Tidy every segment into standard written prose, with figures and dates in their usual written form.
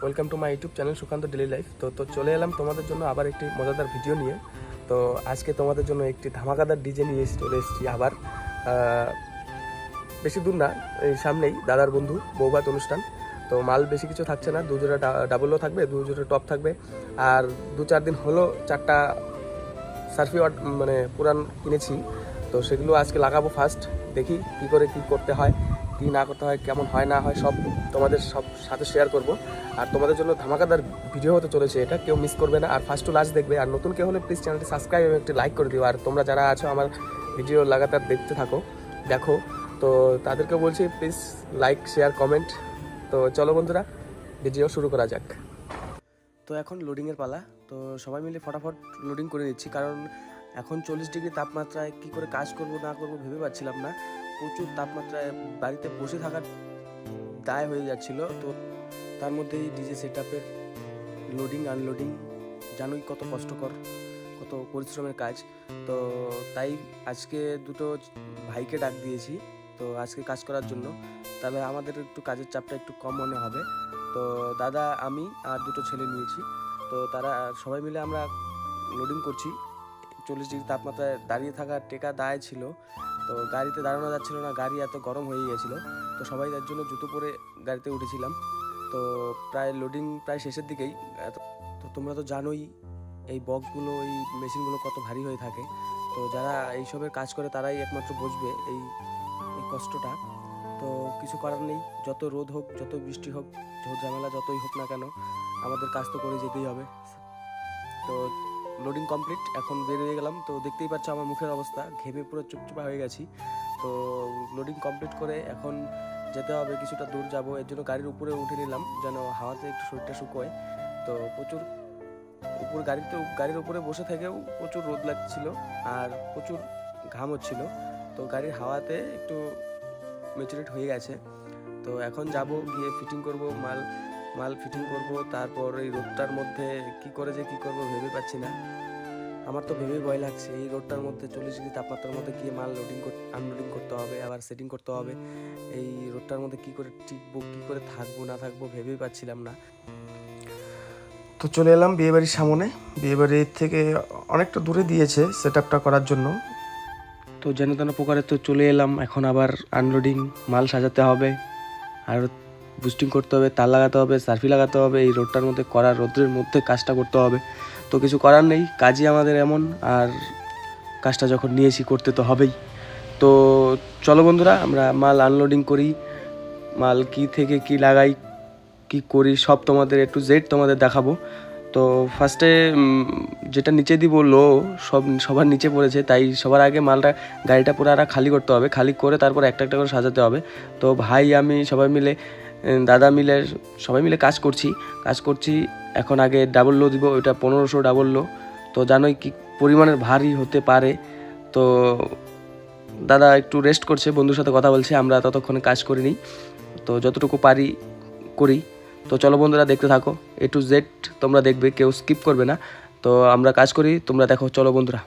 Welcome to my YouTube channel Sukanta daily life. তো চলে এলাম তোমাদের জন্য আবার একটি মজাদার ভিডিও নিয়ে। তো আজকে তোমাদের জন্য একটি ধামাকাদার ডিজে নিয়ে চলে এসেছি আবার। বেশি দূর না, এই সামনেই দাদার বন্ধু বৌভাত অনুষ্ঠান। তো মাল বেশি কিছু থাকছে না, 2 জোড়া ডাবলও থাকবে, 2 জোড়া টপ থাকবে। আর 2-4 দিন হলো 4টা সার্ফি মানে পুরান কিনেছি। তো সেগুলো আজকে লাগাবো ফার্স্ট। দেখি কী করে কী করতে হয়, কী না করতে হয়, কেমন হয় না হয় সব তোমাদের সাথে শেয়ার করব। আর তোমাদের জন্য ধামাকাদার ভিডিও হতে চলেছে, এটা কেউ মিস করবে না। আর ফার্স্ট টু লাস্ট দেখবে। আর নতুন কেউ হলে প্লিজ চ্যানেলটি সাবস্ক্রাইব এবং একটি লাইক করে দিও। আর তোমরা যারা আছো আমার ভিডিও লাগাতার দেখো, তো তাদেরকে বলছি প্লিজ লাইক, শেয়ার, কমেন্ট। তো চলো বন্ধুরা, ভিডিও শুরু করা যাক। তো এখন লোডিংয়ের পালা। তো সবাই মিলে ফটাফট লোডিং করে নিচ্ছি, কারণ এখন 40 ডিগ্রি তাপমাত্রায় কী করে কাজ করব না করব ভেবে পাচ্ছিলাম না। প্রচুর তাপমাত্রায় বাড়িতে বসে থাকার দায় হয়ে যাচ্ছিল। তো তার মধ্যেই ডিজে সেট আপের লোডিং আনলোডিং জানোই কত কষ্টকর, কত পরিশ্রমের কাজ। তো তাই আজকে দুটো ভাইকে ডাক দিয়েছি তো আজকে কাজ করার জন্য, তাহলে আমাদের একটু কাজের চাপটা একটু কম মনে হবে। তো দাদা, আমি আর দুটো ছেলে নিয়েছি। তো তারা সবাই মিলে আমরা লোডিং করছি। 40 ডিগ্রি তাপমাত্রায় দাঁড়িয়ে থাকা টেকা দায় ছিল। তো গাড়িতে দাঁড়ানো যাচ্ছিল না, গাড়ি এত গরম হয়ে গিয়েছিলো। তো সবাই তার জন্য জুতো পরে গাড়িতে উঠেছিলাম। তো প্রায় লোডিং প্রায় শেষের দিকেই। তো তোমরা তো জানোই এই বক্সগুলো, এই মেশিনগুলো কত ভারী হয়ে থাকে। তো যারা এইসবের কাজ করে তারাই একমাত্র বুঝবে এই কষ্টটা। তো কিছু করার নেই, যত রোদ হোক, যত বৃষ্টি হোক, ঝড় ঝামেলা যতই হোক না কেন, আমাদের কাজ তো করে যেতেই হবে। তো লোডিং কমপ্লিট, এখন বের হয়ে গেলাম। তো দেখতেই পাচ্ছ আমার মুখের অবস্থা, ঘেমে পুরো চুপচুপা হয়ে গেছি। তো লোডিং কমপ্লিট করে এখন যেতে হবে, কিছুটা দূর যাব। এর জন্য গাড়ির উপরে উঠে নিলাম যেন হাওয়াতে একটু শরীরটা শুকোয়। তো প্রচুর গাড়ির উপরে বসে থেকেও প্রচুর রোদ লাগছিল আর প্রচুর ঘাম হচ্ছিল। তো গাড়ির হাওয়াতে একটু ম্যাচুরেট হয়ে গেছে। তো এখন যাব, গিয়ে ফিটিং করব, মাল ফিটিং করব। তারপর এই রোদটার মধ্যে কি করব ভেবে পাচ্ছি না। আমার তো ভেবেই ভয় লাগছে, এই রোদটার মধ্যে 40 ডিগ্রি তাপমাত্রার মধ্যে গিয়ে মাল আনলোডিং করতে হবে, আবার সেটিং করতে হবে। এই রোদটার মধ্যে কি করে টিকবো, কি করে থাকবো না থাকবো ভেবেই পাচ্ছিলাম না। তো চলে এলাম বিয়েবাড়ির সামনে। বিয়েবাড়ির থেকে অনেকটা দূরে দিয়েছে সেট আপটা করার জন্য। তো যেন তেন প্রকারে তো চলে এলাম। এখন আবার আনলোডিং, মাল সাজাতে হবে, আর বুস্টিং করতে হবে, তার লাগাতে হবে, সার্ফি লাগাতে হবে। এই রোদটার মধ্যে রোদ্রের মধ্যে কাজটা করতে হবে। তো কিছু করার নেই, কাজই আমাদের এমন। আর কাজটা যখন নিয়েছি করতে তো হবেই। তো চলো বন্ধুরা, আমরা মাল আনলোডিং করি, মাল কি থেকে কি লাগাই, কি করি সব তোমাদের A to Z তোমাদের দেখাবো। তো ফার্স্টে যেটা নিচে দিব সবার নিচে পড়েছে, তাই সবার আগে গাড়িটা পুরো খালি করতে হবে। খালি করে তারপর একটা একটা করে সাজাতে হবে। তো ভাই, আমি দাদা মিলে সবাই মিলে কাজ করছি। এখন আগে ডাবল লো দিব, ওইটা 1500 ডাবল লো। তো জানোই কি পরিমাণের ভারী হতে পারে। তো দাদা একটু রেস্ট করছে, বন্ধুর সাথে কথা বলছে, আমরা ততক্ষণে কাজ করে নিই। তো যতটুকু পারি করি। তো চলো বন্ধুরা, দেখতে থাকো, A to Z তোমরা দেখবে, কেউ স্কিপ করবে না। তো আমরা কাজ করি, তোমরা দেখো। চলো বন্ধুরা।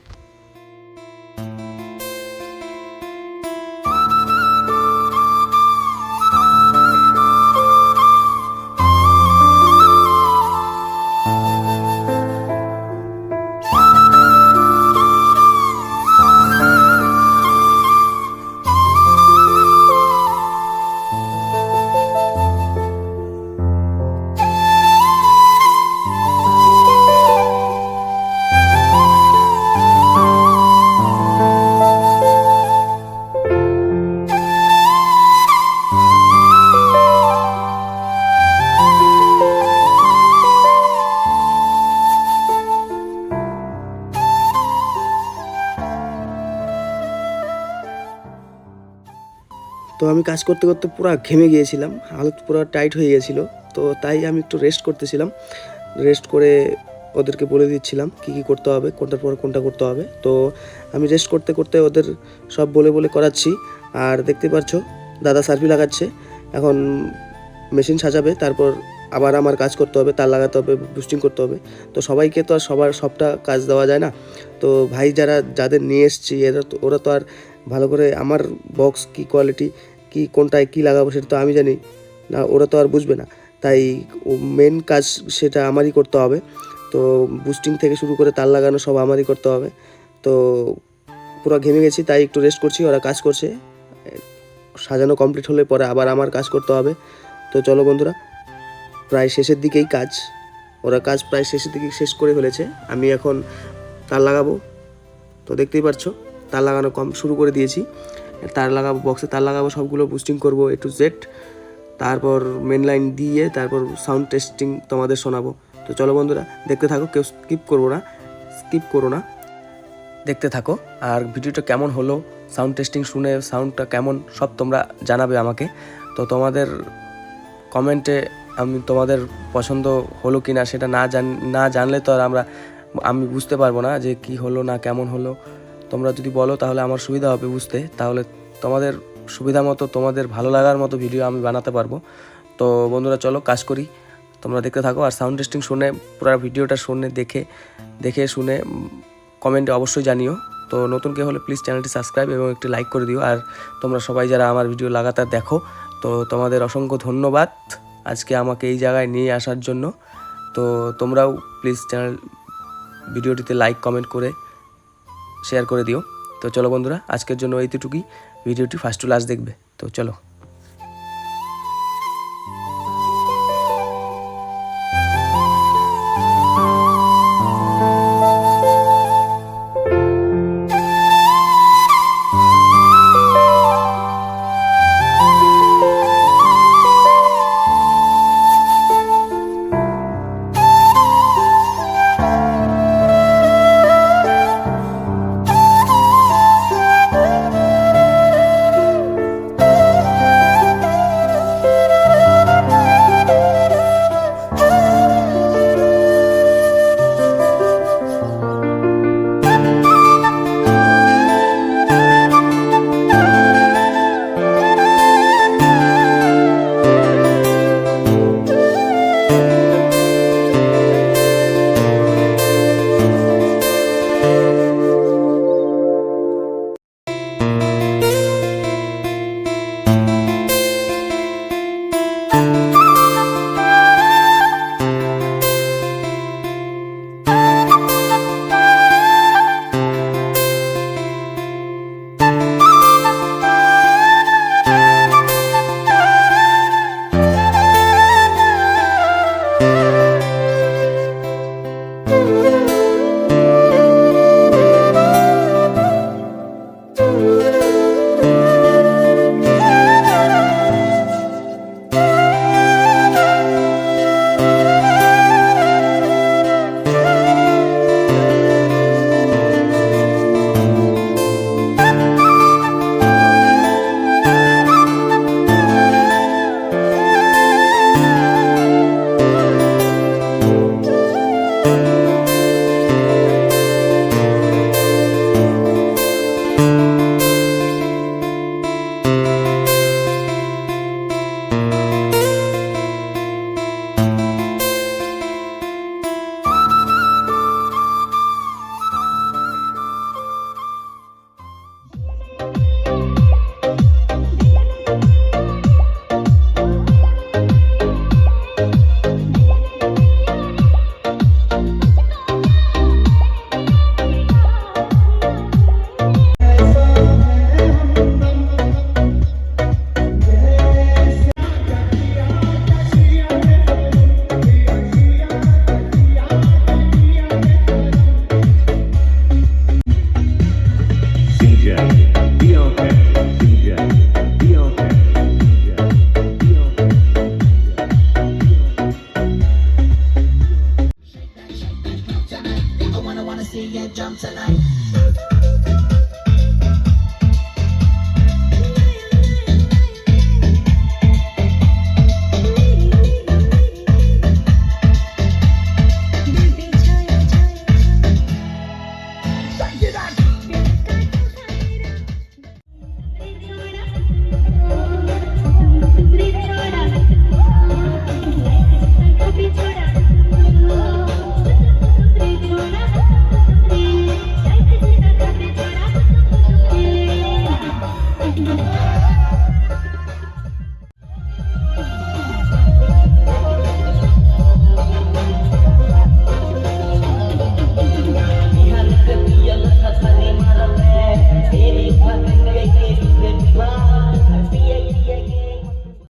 তো আমি কাজ করতে করতে পুরো ঘেমে গিয়েছিলাম, হালত পুরো টাইট হয়ে গেছিলো। তো তাই আমি একটু রেস্ট করতেছিলাম। রেস্ট করে ওদেরকে বলে দিচ্ছিলাম কী করতে হবে, কোনটার পরে কোনটা করতে হবে। তো আমি রেস্ট করতে করতে ওদের সব বলে করাচ্ছি। আর দেখতে পাচ্ছ দাদা সার্ফি লাগাচ্ছে, এখন মেশিন সাজাবে, তারপর আবার আমার কাজ করতে হবে, তার লাগাতে হবে, বুস্টিং করতে হবে। তো সবাইকে তো আর সবটা কাজ দেওয়া যায় না। তো ভাই যাদের নিয়ে এসছি ওরা তো আর ভালো করে আমার বক্স কি কোয়ালিটি, কি কোনটায় কি লাগাবো সেটা তো আমি জানি না, ওরা তো আর বুঝবে না। তাই মেন কাজ সেটা আমারই করতে হবে। তো বুস্টিং থেকে শুরু করে তার লাগানো সব আমারই করতে হবে। তো পুরো ঘেমে গেছি, তাই একটু রেস্ট করছি। ওরা কাজ করছে, সাজানো কমপ্লিট হলে পরে আবার আমার কাজ করতে হবে। তো চলো বন্ধুরা, প্রায় শেষের দিকেই কাজ, ওরা কাজ প্রায় শেষের দিকে শেষ করে ফেলেছে। আমি এখন তার লাগাবো। তো দেখতেই পাচ্ছো তার লাগানো শুরু করে দিয়েছি। তার লাগাবো, বক্সে তার লাগাবো, সবগুলো বুস্টিং করবো A to Z। তারপর মেন লাইন দিয়ে তারপর সাউন্ড টেস্টিং তোমাদের শোনাবো। তো চলো বন্ধুরা, দেখতে থাকো, কেউ স্কিপ করো না, দেখতে থাকো। আর ভিডিওটা কেমন হলো, সাউন্ড টেস্টিং শুনে সাউন্ডটা কেমন, সব তোমরা জানাবে আমাকে। তো তোমাদের কমেন্টে আমি তোমাদের পছন্দ হলো কি না সেটা না জানলে তো আর আমি বুঝতে পারবো না যে কি হলো না কেমন হলো। তোমরা যদি বলো তাহলে আমার সুবিধা হবে বুঝতে, তাহলে তোমাদের সুবিধা মতো, তোমাদের ভালো লাগার মতো ভিডিও আমি বানাতে পারবো। তো বন্ধুরা চলো কাজ করি, তোমরা দেখতে থাকো। আর সাউন্ড টেস্টিং শুনে, পুরো ভিডিওটা শুনে দেখে শুনে কমেন্টে অবশ্যই জানিও। তো নতুন কেউ হলে প্লিজ চ্যানেলটি সাবস্ক্রাইব এবং একটি লাইক করে দিও। আর তোমরা সবাই যারা আমার ভিডিও লাগাতার দেখো, তো তোমাদের অসংখ্য ধন্যবাদ আজকে আমাকে এই জায়গায় নিয়ে আসার জন্য। তো তোমরাও প্লিজ ভিডিওটিতে লাইক কমেন্ট করে শেয়ার করে দিও। তো চলো বন্ধুরা, আজকের জন্য এইটুকুই, ভিডিওটি ফার্স্ট টু লাস্ট দেখবে। তো চলো। See you jump tonight.